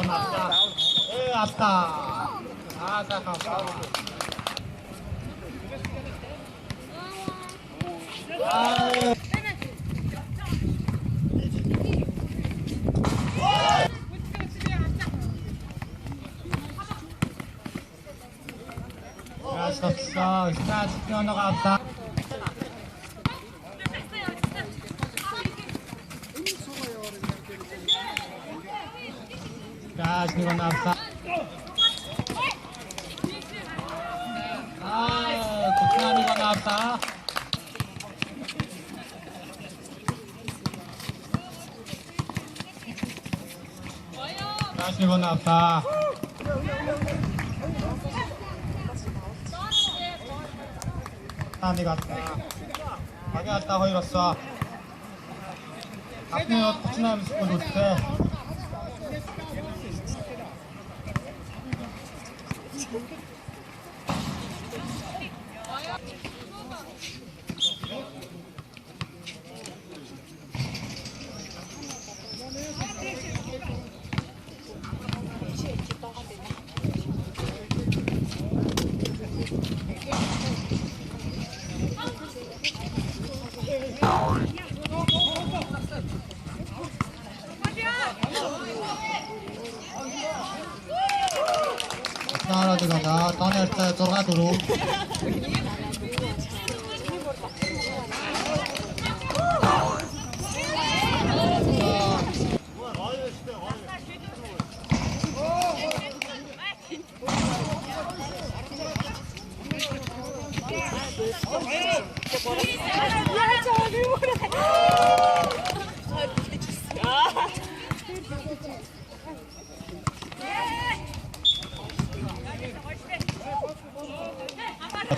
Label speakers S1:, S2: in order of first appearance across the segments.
S1: 왔다. 왔다. 잠깐만. Jasno, znać piono gata. Jasno go napsa. Kucnami go napsa. Jasno go napsa. 갔다. 가게 갔다 허이렀어. 앞에 쿠치나미 스포 놓대. 나라지가 떠낼 때 돌아가도록.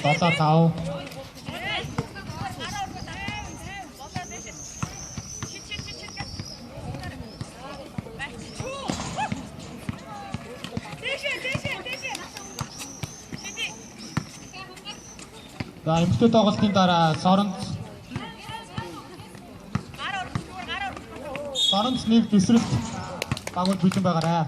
S1: Passa tal. За эмчтэй тоглолтын дараа Соронц нэг төсрөлт багууд бэлэн байгаарай.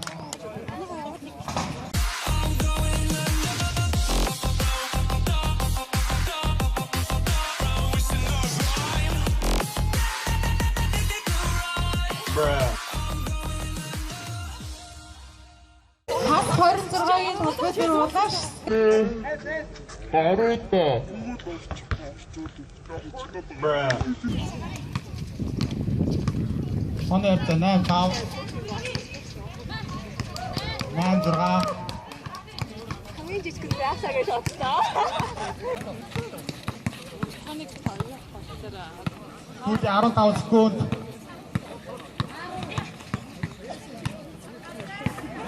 S2: Хас 26-гийн толгой дээр улааш.
S1: Баруйта. Хоны явц 8-5. 8-6.
S2: Хамгийн жижиг яасаа гэж бодлоо. Хоног талах батараа.
S1: Үгүй 15 секунд.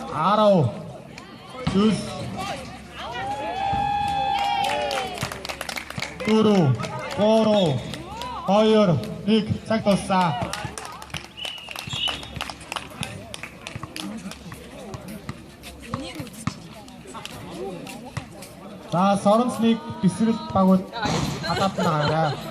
S1: 10. 9. 4, 3, 2, 1 цаг дууссан. За Соронцныг бисрэлт багууд хадаад байгаарай.